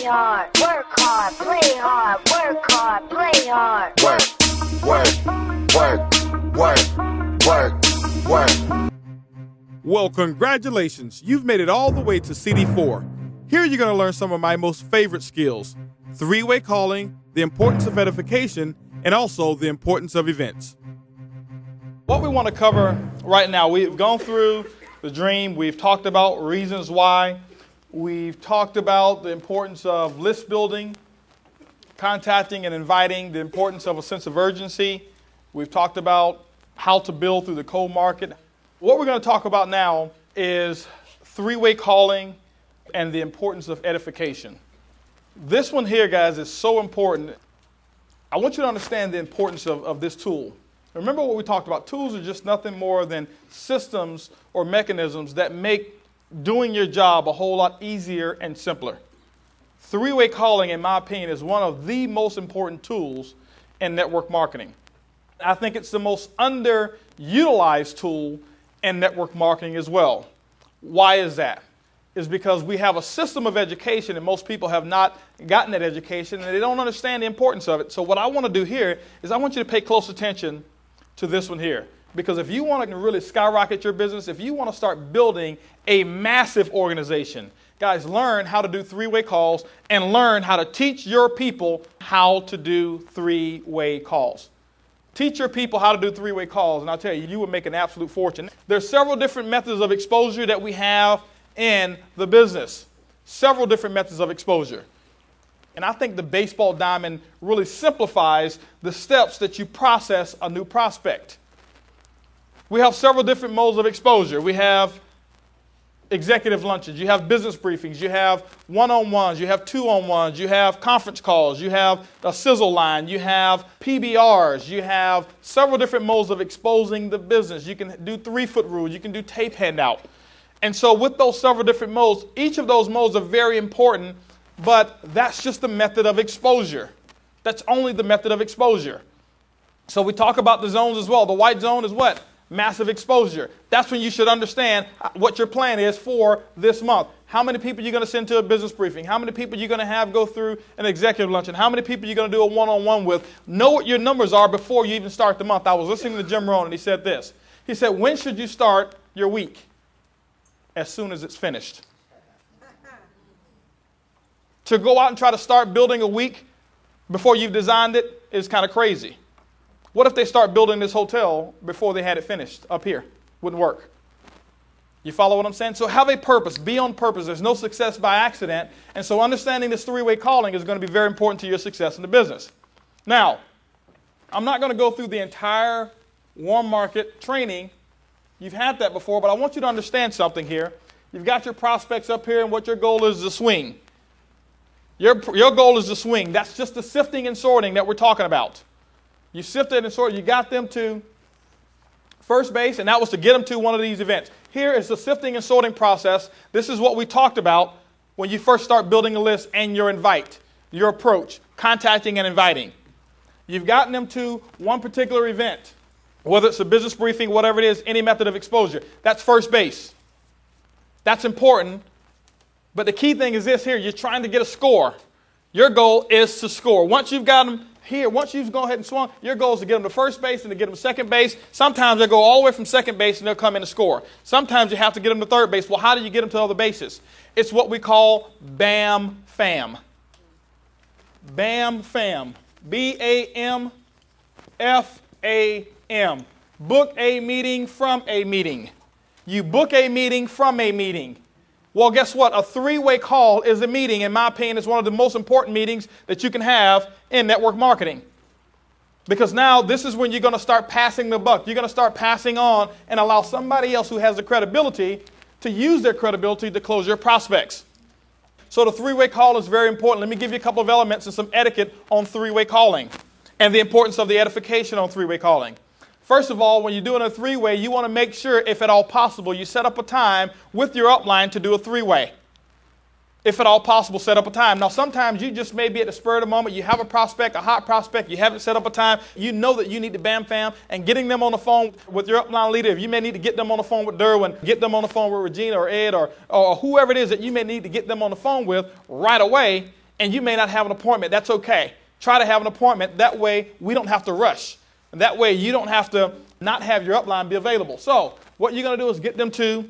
hard, work hard, play hard, work hard, play hard. Work. Well, congratulations. You've made it all the way to Cd4. Here you're going to learn some of my most favorite skills: three-way calling, the importance of edification, and also the importance of events. What we want to cover right now, we've gone through the dream, we've talked about reasons why, we've talked about the importance of list building, contacting and inviting, the importance of a sense of urgency. We've talked about how to build through the cold market. What we're going to talk about now is three-way calling and the importance of edification. This one here, guys, is so important. I want you to understand the importance of this tool. Remember what we talked about. Tools are just nothing more than systems or mechanisms that make doing your job a whole lot easier and simpler. Three-way calling, in my opinion, is one of the most important tools in network marketing. I think it's the most underutilized tool in network marketing as well. Why is that? Is because we have a system of education and most people have not gotten that education and they don't understand the importance of it. So what I want to do here is I want you to pay close attention to this one here. Because if you want to really skyrocket your business, if you want to start building a massive organization, guys, learn how to do three-way calls and learn how to teach your people how to do three-way calls. Teach your people how to do three-way calls, and I'll tell you, you will make an absolute fortune. There's several different methods of exposure that we have in the business. Several different methods of exposure. And I think the baseball diamond really simplifies the steps that you process a new prospect. We have several different modes of exposure. We have executive lunches, you have business briefings, you have one-on-ones, you have two-on-ones, you have conference calls, you have a sizzle line, you have PBRs, you have several different modes of exposing the business. You can do 3-foot rule, you can do tape handout. And so with those several different modes, each of those modes are very important, but that's just the method of exposure. That's only the method of exposure. So we talk about the zones as well. The white zone is what? Massive exposure. That's when you should understand what your plan is for this month. How many people you're going to send to a business briefing? How many people you're going to have go through an executive luncheon? How many people you're going to do a one-on-one with? Know what your numbers are before you even start the month. I was listening to Jim Rohn and he said this. He said, when should you start your week? As soon as it's finished. To go out and try to start building a week before you've designed it is kind of crazy. What if they start building this hotel before they had it finished up here? Wouldn't work. You follow what I'm saying? So have a purpose. Be on purpose. There's no success by accident. And so understanding this three-way calling is going to be very important to your success in the business. Now, I'm not going to go through the entire warm market training. You've had that before, but I want you to understand something here. You've got your prospects up here, and what your goal is to swing. Your goal is to swing. That's just the sifting and sorting that we're talking about. You sifted and sorted. You got them to first base, and that was to get them to one of these events. Here is the sifting and sorting process. This is what we talked about when you first start building a list and your invite, your approach, contacting and inviting. You've gotten them to one particular event, whether it's a business briefing, whatever it is, any method of exposure. That's first base. That's important. But the key thing is this here. You're trying to get a score. Your goal is to score. Once you've got them here, once you've gone ahead and swung, your goal is to get them to first base and to get them to second base. Sometimes they go all the way from second base and they'll come in and score. Sometimes you have to get them to third base. Well, how do you get them to other bases? It's what we call BAMFAM. BAMFAM. B-A-M-F-A-M. Book a meeting from a meeting. You book a meeting from a meeting. Well, guess what? A three-way call is a meeting. In my opinion, it's one of the most important meetings that you can have in network marketing. Because now this is when you're going to start passing the buck. You're going to start passing on and allow somebody else who has the credibility to use their credibility to close your prospects. So the three-way call is very important. Let me give you a couple of elements and some etiquette on three-way calling and the importance of the edification on three-way calling. First of all, when you're doing a three-way, you want to make sure, if at all possible, you set up a time with your upline to do a three-way. If at all possible, set up a time. Now, sometimes you just may be at the spur of the moment. You have a prospect, a hot prospect. You haven't set up a time. You know that you need to BAMFAM and getting them on the phone with your upline leader. If you may need to get them on the phone with Derwin, get them on the phone with Regina or Ed or whoever it is that you may need to get them on the phone with right away and you may not have an appointment. That's okay. Try to have an appointment. That way we don't have to rush. And that way you don't have to not have your upline be available. So what you're going to do is get them to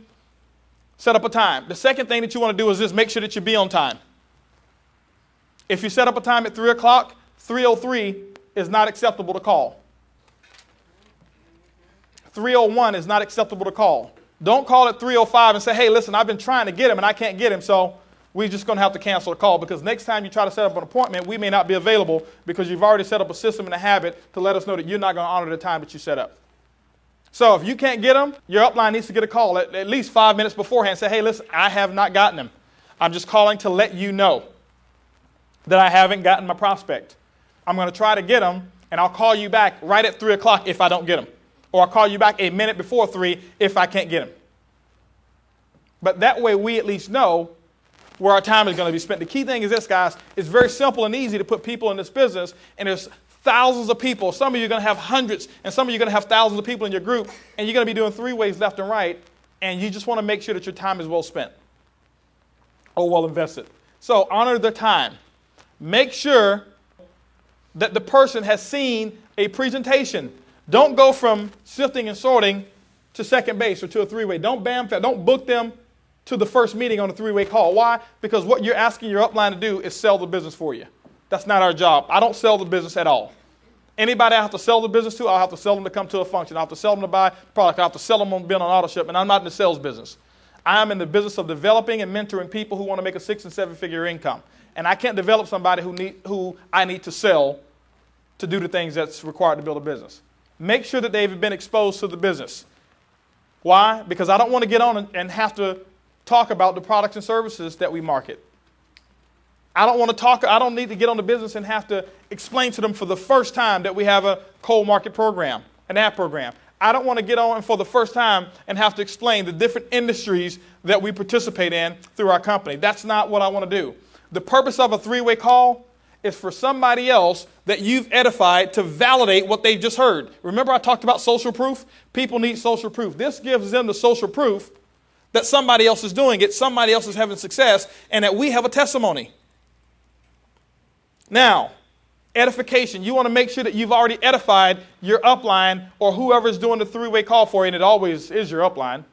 set up a time. The second thing that you want to do is just make sure that you be on time. If you set up a time at 3 o'clock, 3:03 is not acceptable to call. 3:01 is not acceptable to call. Don't call at 3:05 and say, hey, listen, I've been trying to get him and I can't get him, so we're just going to have to cancel the call, because next time you try to set up an appointment, we may not be available because you've already set up a system and a habit to let us know that you're not going to honor the time that you set up. So if you can't get them, your upline needs to get a call at least 5 minutes beforehand. Say, hey, listen, I have not gotten him. I'm just calling to let you know that I haven't gotten my prospect. I'm going to try to get him, and I'll call you back right at 3 o'clock if I don't get him. Or I'll call you back a minute before 3 if I can't get him. But that way we at least know where our time is going to be spent. The key thing is this, guys. It's very simple and easy to put people in this business, and there's thousands of people. Some of you are going to have hundreds, and some of you are going to have thousands of people in your group, and you're going to be doing 3 ways left and right, and you just want to make sure that your time is well spent or well invested. So honor the time. Make sure that the person has seen a presentation. Don't go from sifting and sorting to second base or to a 3-way. Don't BAMFAM. Don't book them to the first meeting on a 3-way call. Why? Because what you're asking your upline to do is sell the business for you. That's not our job. I don't sell the business at all. Anybody I have to sell the business to, I'll have to sell them to come to a function. I'll have to sell them to buy product. I'll have to sell them on being on auto ship, and I'm not in the sales business. I am in the business of developing and mentoring people who want to make a 6- and 7-figure income. And I can't develop somebody who I need to sell to do the things that's required to build a business. Make sure that they've been exposed to the business. Why? Because I don't want to get on and have to talk about the products and services that we market. I don't need to get on the business and have to explain to them for the first time that we have a cold market program, an ad program. I don't want to get on for the first time and have to explain the different industries that we participate in through our company. That's not what I want to do. The purpose of a 3-way call is for somebody else that you've edified to validate what they've just heard. Remember I talked about social proof? People need social proof. This gives them the social proof that somebody else is doing it, somebody else is having success, and that we have a testimony. Now, edification. You want to make sure that you've already edified your upline or whoever's doing the 3-way call for you, and it always is your upline.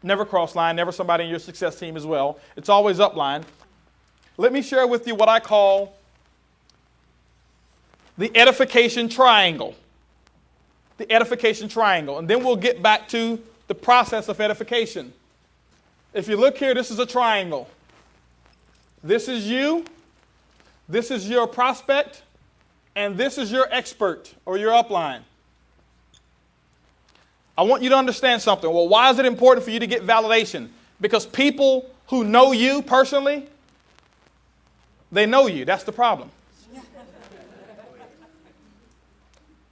Never cross line, never somebody in your success team as well. It's always upline. Let me share with you what I call the edification triangle. The edification triangle. And then we'll get back to the process of edification. If you look here, this is a triangle. This is you. This is your prospect. And this is your expert or your upline. I want you to understand something. Well, why is it important for you to get validation? Because people who know you personally, they know you. That's the problem.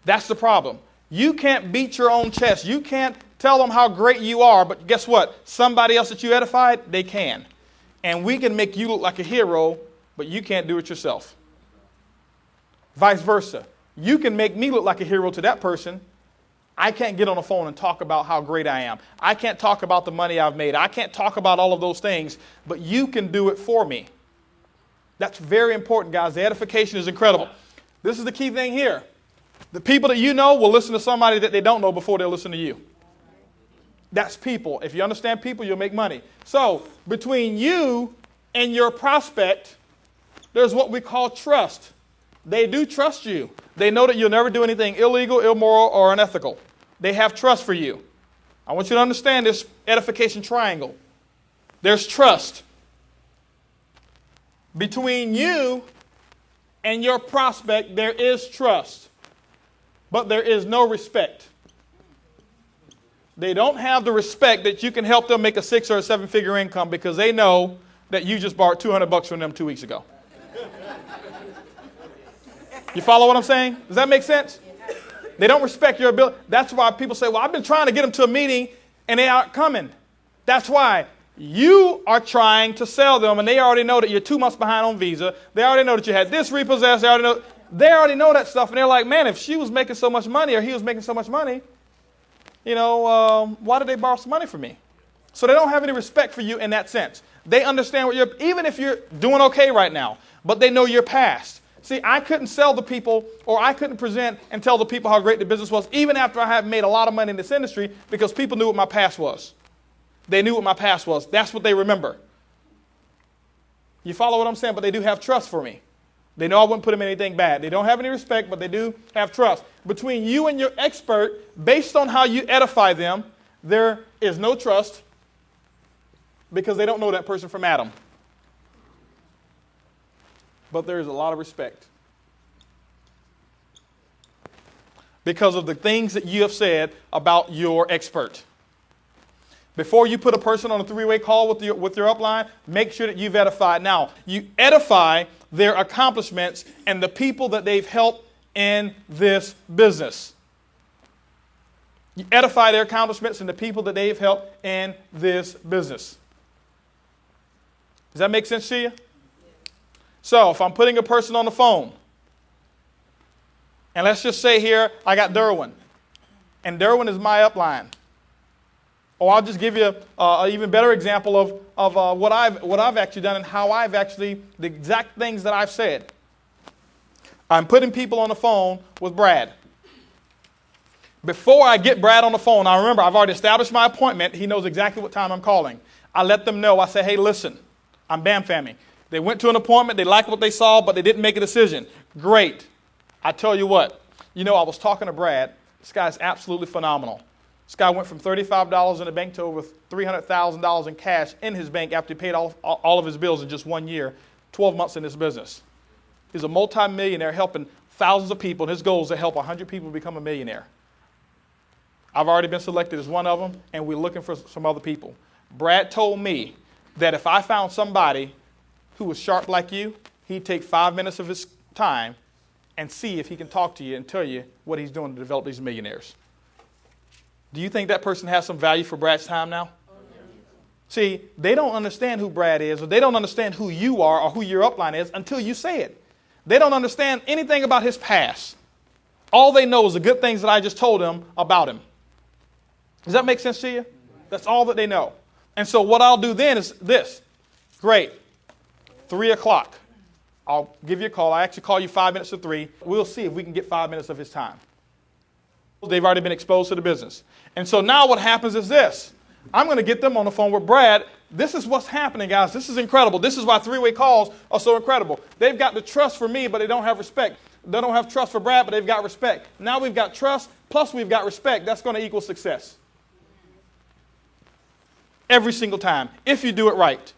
That's the problem. You can't beat your own chest. You can't tell them how great you are, but guess what? Somebody else that you edified, they can. And we can make you look like a hero, but you can't do it yourself. Vice versa. You can make me look like a hero to that person. I can't get on the phone and talk about how great I am. I can't talk about the money I've made. I can't talk about all of those things, but you can do it for me. That's very important, guys. The edification is incredible. This is the key thing here. The people that you know will listen to somebody that they don't know before they'll listen to you. That's people. If you understand people, you'll make money. So between you and your prospect, there's what we call trust. They do trust you. They know that you'll never do anything illegal, immoral, or unethical. They have trust for you. I want you to understand this edification triangle. There's trust. Between you and your prospect, there is trust, but there is no respect. They don't have the respect that you can help them make a 6 or a 7-figure income because they know that you just borrowed $200 from them 2 weeks ago. You follow what I'm saying? Does that make sense? They don't respect your ability. That's why people say, well, I've been trying to get them to a meeting and they aren't coming. That's why you are trying to sell them and they already know that you're 2 months behind on Visa. They already know that you had this repossessed. They already know that stuff. And they're like, man, if she was making so much money or he was making so much money, why did they borrow some money from me? So they don't have any respect for you in that sense. They understand what even if you're doing okay right now, but they know your past. See, I couldn't sell the people, or I couldn't present and tell the people how great the business was, even after I had made a lot of money in this industry, because people knew what my past was. They knew what my past was. That's what they remember. You follow what I'm saying? But they do have trust for me. They know I wouldn't put them in anything bad. They don't have any respect, but they do have trust. Between you and your expert, based on how you edify them, there is no trust, because they don't know that person from Adam. But there is a lot of respect, because of the things that you have said about your expert. Before you put a person on a three-way call with your upline, make sure that you've edified. Now, you edify their accomplishments and the people that they've helped in this business. You edify their accomplishments and the people that they've helped in this business. Does that make sense to you? So if I'm putting a person on the phone, and let's just say here I got Derwin, and Derwin is my upline. Or I'll just give you an even better example of what I've actually done and how I've actually, the exact things that I've said. I'm putting people on the phone with Brad. Before I get Brad on the phone, I remember I've already established my appointment. He knows exactly what time I'm calling. I let them know. I say, hey, listen, I'm BAMFAMing. They went to an appointment. They liked what they saw, but they didn't make a decision. Great. I tell you what. I was talking to Brad. This guy's absolutely phenomenal. This guy went from $35 in the bank to over $300,000 in cash in his bank after he paid all of his bills in just 1 year, 12 months in this business. He's a multi-millionaire helping thousands of people, and his goal is to help 100 people become a millionaire. I've already been selected as one of them, and we're looking for some other people. Brad told me that if I found somebody who was sharp like you, he'd take 5 minutes of his time and see if he can talk to you and tell you what he's doing to develop these millionaires. Do you think that person has some value for Brad's time now? See, they don't understand who Brad is, or they don't understand who you are or who your upline is until you say it. They don't understand anything about his past. All they know is the good things that I just told them about him. Does that make sense to you? That's all that they know. And so what I'll do then is this. Great. 3 o'clock. I'll give you a call. I actually call you 5 minutes to 3. We'll see if we can get 5 minutes of his time. They've already been exposed to the business. And so now what happens is this. I'm going to get them on the phone with Brad. This is what's happening, guys. This is incredible. This is why three-way calls are so incredible. They've got the trust for me, but they don't have respect. They don't have trust for Brad, but they've got respect. Now we've got trust, plus we've got respect. That's going to equal success. Every single time, if you do it right.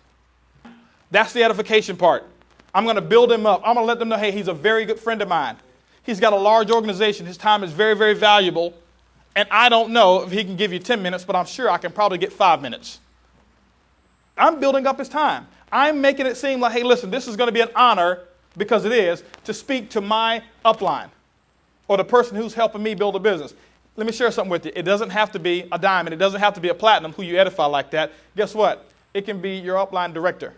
That's the edification part. I'm going to build him up. I'm going to let them know, hey, he's a very good friend of mine. He's got a large organization. His time is very, very valuable. And I don't know if he can give you 10 minutes, but I'm sure I can probably get 5 minutes. I'm building up his time. I'm making it seem like, hey, listen, this is going to be an honor, because it is, to speak to my upline or the person who's helping me build a business. Let me share something with you. It doesn't have to be a diamond. It doesn't have to be a platinum who you edify like that. Guess what? It can be your upline director.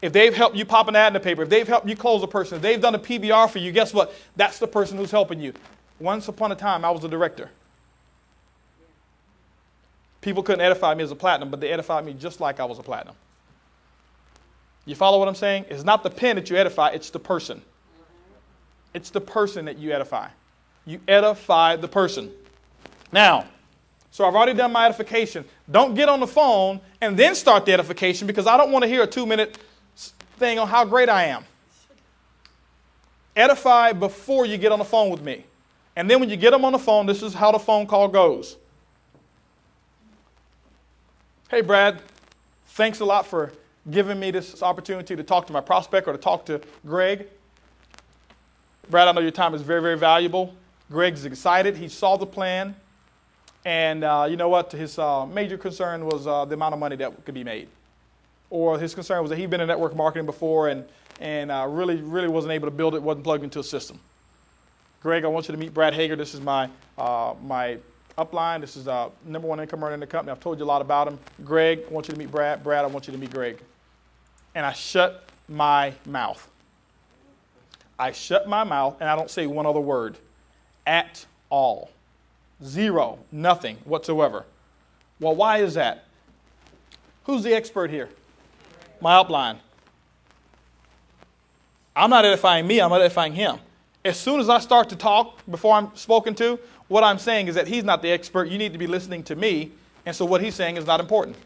If they've helped you pop an ad in the paper, if they've helped you close a person, if they've done a PBR for you, guess what? That's the person who's helping you. Once upon a time, I was a director. People couldn't edify me as a platinum, but they edified me just like I was a platinum. You follow what I'm saying? It's not the pen that you edify, it's the person. It's the person that you edify. You edify the person. Now, so I've already done my edification. Don't get on the phone and then start the edification, because I don't want to hear a 2-minute thing on how great I am. Edify before you get on the phone with me. And then when you get them on the phone, this is how the phone call goes. Hey, Brad, thanks a lot for giving me this opportunity to talk to my prospect or to talk to Greg. Brad, I know your time is very, very valuable. Greg's excited. He saw the plan. And you know what? His major concern was the amount of money that could be made. Or his concern was that he'd been in network marketing before and really wasn't able to build it, wasn't plugged into a system. Greg, I want you to meet Brad Hager. This is my upline. This is number one income earner in the company. I've told you a lot about him. Greg, I want you to meet Brad. Brad, I want you to meet Greg. And I shut my mouth. I shut my mouth, and I don't say one other word at all. Zero, nothing whatsoever. Well, why is that? Who's the expert here? My outline. I'm not edifying me, I'm edifying him. As soon as I start to talk before I'm spoken to, what I'm saying is that he's not the expert. You need to be listening to me. And so what he's saying is not important.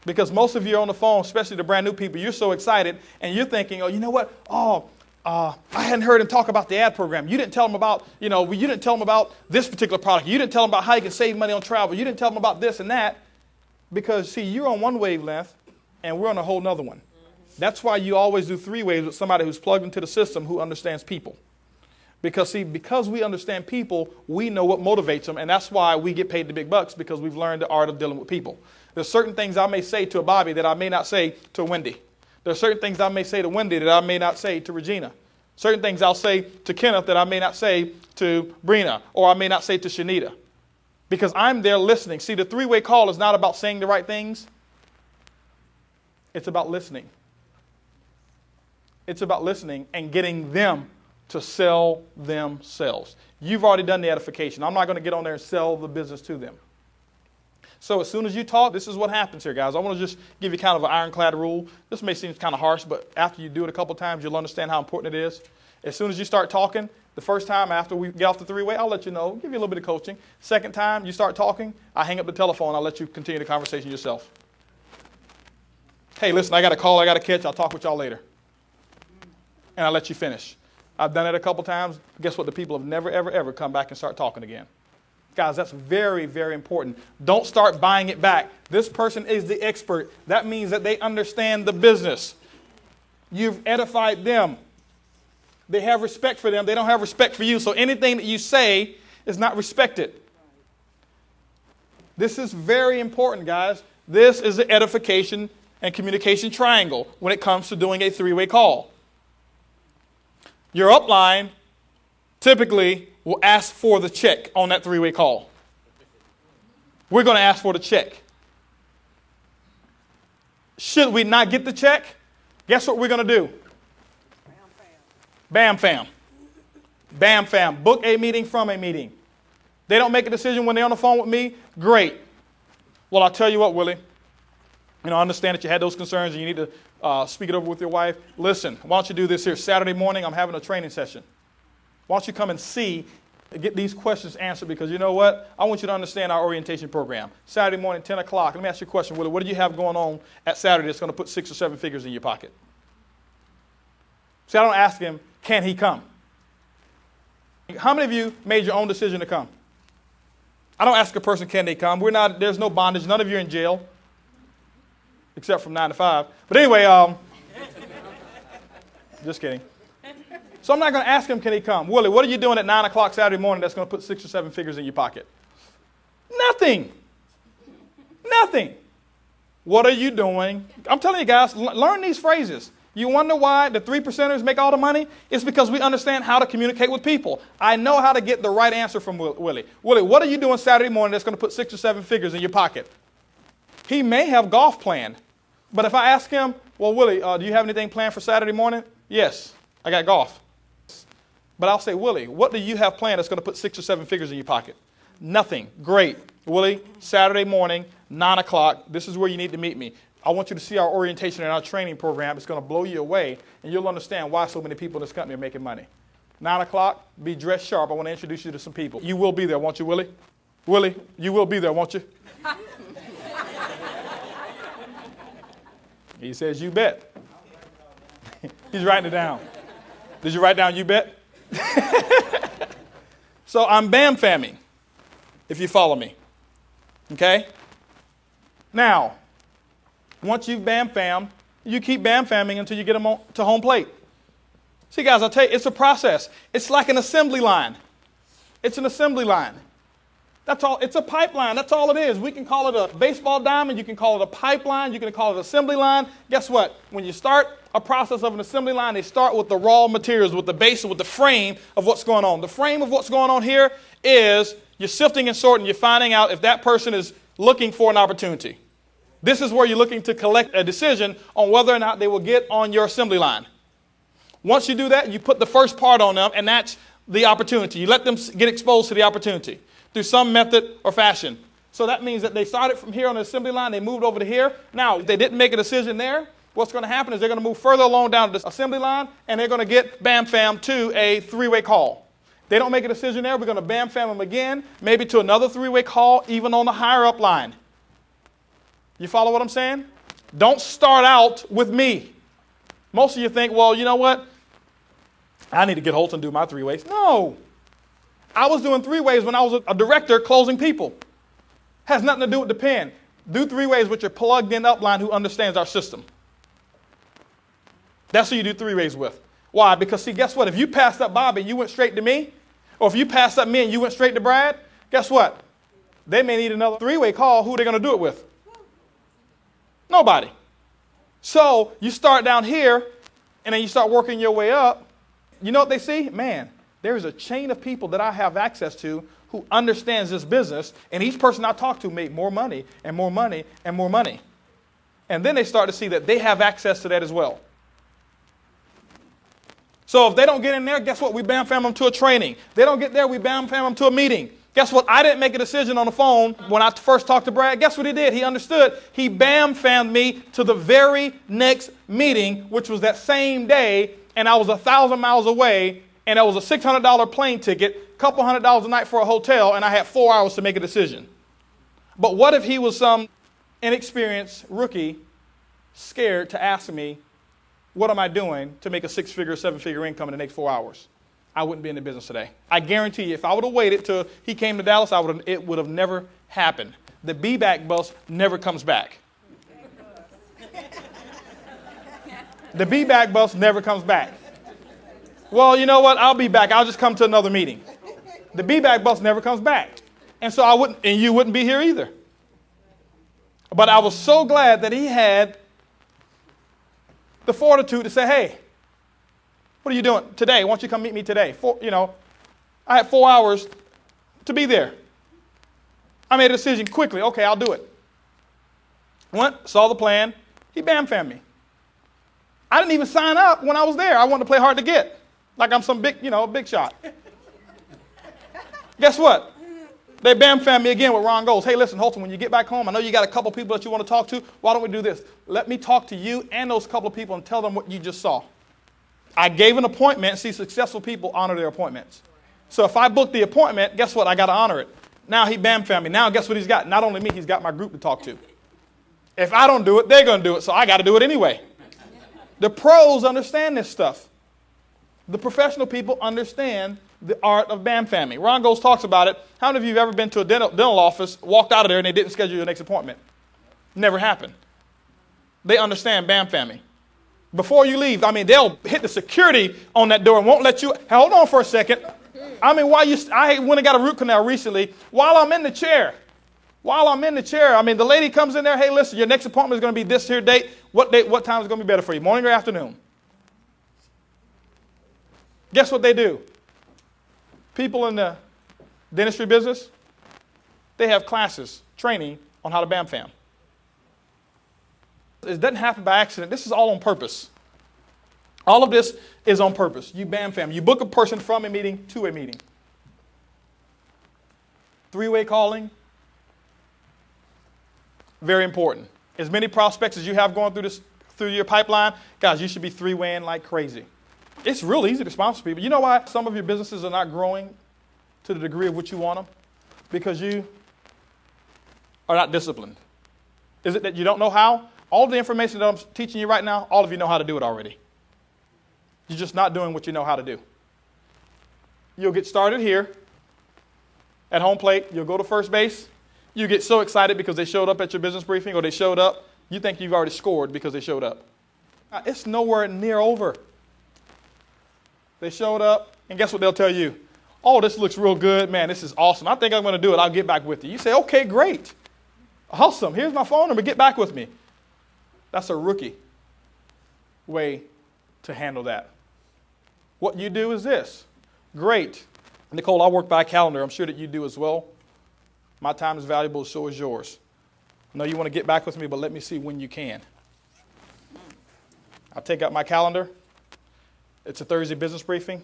Because most of you are on the phone, especially the brand new people, you're so excited and you're thinking, oh, you know what? I hadn't heard him talk about the ad program. You didn't tell him about, you didn't tell him about this particular product. You didn't tell him about how you can save money on travel. You didn't tell him about this and that. Because, see, you're on one wavelength and we're on a whole nother one. That's why you always do 3 waves with somebody who's plugged into the system who understands people. Because we understand people, we know what motivates them, and that's why we get paid the big bucks, because we've learned the art of dealing with people. There's certain things I may say to a Bobby that I may not say to Wendy. There's certain things I may say to Wendy that I may not say to Regina. Certain things I'll say to Kenneth that I may not say to Brina, or I may not say to Shanita. Because I'm there listening. See, the 3-way call is not about saying the right things. It's about listening. It's about listening and getting them to sell themselves. You've already done the edification. I'm not going to get on there and sell the business to them. So as soon as you talk, this is what happens here, guys. I want to just give you kind of an ironclad rule. This may seem kind of harsh, but after you do it a couple times, you'll understand how important it is. As soon as you start talking, the first time after we get off the 3-way, I'll let you know, give you a little bit of coaching. Second time you start talking, I hang up the telephone. I'll let you continue the conversation yourself. Hey, listen, I got a call I got to catch. I'll talk with y'all later. And I'll let you finish. I've done it a couple times. Guess what? The people have never, ever, ever come back and start talking again. Guys, that's very, very important. Don't start buying it back. This person is the expert. That means that they understand the business. You've edified them. They have respect for them. They don't have respect for you. So anything that you say is not respected. This is very important, guys. This is the edification and communication triangle when it comes to doing a 3-way call. Your upline typically will ask for the check on that 3-way call. We're going to ask for the check. Should we not get the check? Guess what we're going to do? BAMFAM. BAMFAM. Book a meeting from a meeting. They don't make a decision when they're on the phone with me? Great. Well, I'll tell you what, Willie. I understand that you had those concerns and you need to speak it over with your wife. Listen, why don't you do this here? Saturday morning, I'm having a training session. Why don't you come and get these questions answered? Because you know what? I want you to understand our orientation program. Saturday morning, 10 o'clock. Let me ask you a question, Willie. What do you have going on at Saturday that's going to put 6 or 7 figures in your pocket? See, I don't ask him, can he come? How many of you made your own decision to come? I don't ask a person, can they come? There's no bondage. None of you are in jail. Except from 9 to 5. But anyway, just kidding. So I'm not going to ask him, can he come? Willie, what are you doing at 9 o'clock Saturday morning that's going to put 6 or 7 figures in your pocket? Nothing. Nothing. What are you doing? I'm telling you guys, learn these phrases. You wonder why the 3%ers make all the money? It's because we understand how to communicate with people. I know how to get the right answer from Willie. Willie, what are you doing Saturday morning that's going to put 6 or 7 figures in your pocket? He may have golf planned. But if I ask him, well, Willie, do you have anything planned for Saturday morning? Yes, I got golf. But I'll say, Willie, what do you have planned that's going to put 6 or 7 figures in your pocket? Nothing. Great. Willie, Saturday morning, 9 o'clock, this is where you need to meet me. I want you to see our orientation and our training program. It's going to blow you away, and you'll understand why so many people in this company are making money. 9 o'clock, be dressed sharp. I want to introduce you to some people. You will be there, won't you, Willie? Willie, you will be there, won't you? He says, you bet. He's writing it down. Did you write down, you bet? So I'm BAMFAMing, if you follow me. Okay? Now, once you've BAMFAMmed, you keep BAMFAMing until you get them to home plate. See, guys, I'll tell you, it's a process. It's like an assembly line. It's an assembly line. That's all. It's a pipeline. That's all it is. We can call it a baseball diamond. You can call it a pipeline. You can call it an assembly line. Guess what? When you start a process of an assembly line, they start with the raw materials, with the base, with the frame of what's going on. The frame of what's going on here is you're sifting and sorting. You're finding out if that person is looking for an opportunity. This is where you're looking to collect a decision on whether or not they will get on your assembly line. Once you do that, you put the first part on them, and that's the opportunity. You let them get exposed to the opportunity through some method or fashion. So that means that they started from here on the assembly line, they moved over to here. Now, if they didn't make a decision there, what's going to happen is they're going to move further along down the assembly line, and they're going to get BAMFAM to a three-way call. They don't make a decision there, we're going to BAMFAM them again, maybe to another three-way call, even on the higher up line. You follow what I'm saying? Don't start out with me. Most of you think, well, you know what? I need to get Holton to do my three ways. No. I was doing three ways when I was a director closing people. Has nothing to do with the pen. Do three ways with your plugged in upline who understands our system. That's who you do three ways with. Why? Because see, guess what? If you passed up Bobby and you went straight to me, or if you passed up me and you went straight to Brad, guess what? They may need another three-way call. Who are they going to do it with? Nobody. So you start down here, and then you start working your way up. You know what they see? Man, there is a chain of people that I have access to who understands this business, and each person I talk to made more money and more money and more money. And then they start to see that they have access to that as well. So if they don't get in there, guess what? We BAMFAM them to a training. They don't get there, we BAMFAM them to a meeting. Guess what? I didn't make a decision on the phone when I first talked to Brad. Guess what he did? He understood. He BAMFAM'd me to the very next meeting, which was that same day, and I was 1,000 miles away, and that was a $600 plane ticket, a couple $100 a night for a hotel, and I had 4 hours to make a decision. But what if he was some inexperienced rookie scared to ask me, what am I doing to make a 6-figure, 7-figure income in the next 4 hours? I wouldn't be in the business today. I guarantee you, if I would have waited till he came to Dallas, it would have never happened. The be-back bus never comes back. The be-back bus never comes back. Well, you know what? I'll be back. I'll just come to another meeting. The be-back bus never comes back. And so I wouldn't, and you wouldn't be here either. But I was so glad that he had the fortitude to say, hey, what are you doing today? Why don't you come meet me today? I had 4 hours to be there. I made a decision quickly. Okay, I'll do it. Went, saw the plan. He BAMFAM'd me. I didn't even sign up when I was there. I wanted to play hard to get, like I'm some big shot. Guess what? They BAMFAM'd me again with Ron Goals. Hey, listen, Holton, when you get back home, I know you got a couple people that you want to talk to. Why don't we do this? Let me talk to you and those couple of people and tell them what you just saw. I gave an appointment. See, successful people honor their appointments. So if I book the appointment, guess what? I got to honor it. Now he BAMFAM'd me. Now guess what he's got? Not only me, he's got my group to talk to. If I don't do it, they're going to do it. So I got to do it anyway. The pros understand this stuff. The professional people understand the art of BAMFAMing. Ron Goals talks about it. How many of you have ever been to a dental office, walked out of there, and they didn't schedule your next appointment? Never happened. They understand BAMFAMing. Before you leave, they'll hit the security on that door and won't let you. Hold on for a second. I went and got a root canal recently while I'm in the chair. The lady comes in there, hey, listen, your next appointment is going to be this here date. What time is going to be better for you, morning or afternoon? Guess what they do? People in the dentistry business, they have classes, training on how to BAMFAM. It doesn't happen by accident. This is all on purpose. All of this is on purpose. You BAMFAM. You book a person from a meeting to a meeting. Three-way calling, very important. As many prospects as you have going through your pipeline, guys, you should be three-waying like crazy. It's real easy to sponsor people. You know why some of your businesses are not growing to the degree of what you want them? Because you are not disciplined. Is it that you don't know how? All the information that I'm teaching you right now, all of you know how to do it already. You're just not doing what you know how to do. You'll get started here at home plate. You'll go to first base. You get so excited because they showed up at your business briefing or they showed up. You think you've already scored because they showed up. It's nowhere near over. They showed up, and guess what they'll tell you? Oh, this looks real good. Man, this is awesome. I think I'm going to do it. I'll get back with you. You say, okay, great. Awesome. Here's my phone number. Get back with me. That's a rookie way to handle that. What you do is this. Great. Nicole, I work by calendar. I'm sure that you do as well. My time is valuable, so is yours. I know you want to get back with me, but let me see when you can. I'll take out my calendar. It's a Thursday business briefing.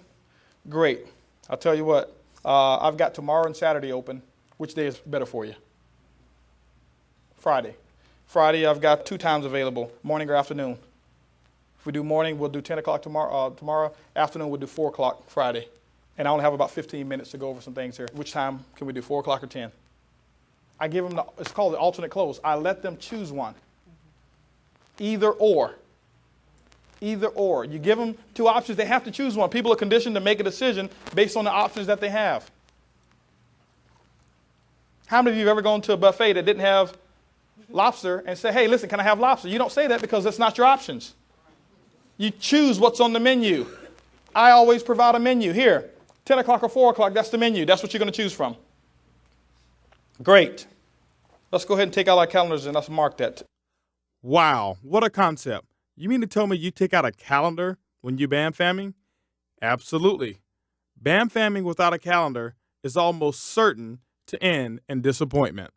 Great. I'll tell you what. I've got tomorrow and Saturday open. Which day is better for you? Friday. Friday, I've got 2 times available, morning or afternoon. If we do morning, we'll do 10 o'clock tomorrow. Tomorrow afternoon, we'll do 4 o'clock Friday. And I only have about 15 minutes to go over some things here. Which time can we do, 4 o'clock or 10? I give them, it's called the alternate close. I let them choose one. Either or. Either or. You give them 2 options, they have to choose one. People are conditioned to make a decision based on the options that they have. How many of you have ever gone to a buffet that didn't have lobster and say, hey, listen, can I have lobster? You don't say that because that's not your options. You choose what's on the menu. I always provide a menu. Here, 10 o'clock or 4 o'clock, that's the menu. That's what you're going to choose from. Great. Let's go ahead and take out our calendars and let's mark that. Wow, what a concept. You mean to tell me you take out a calendar when you BAMFAMing? Absolutely. BAMFAMing without a calendar is almost certain to end in disappointment.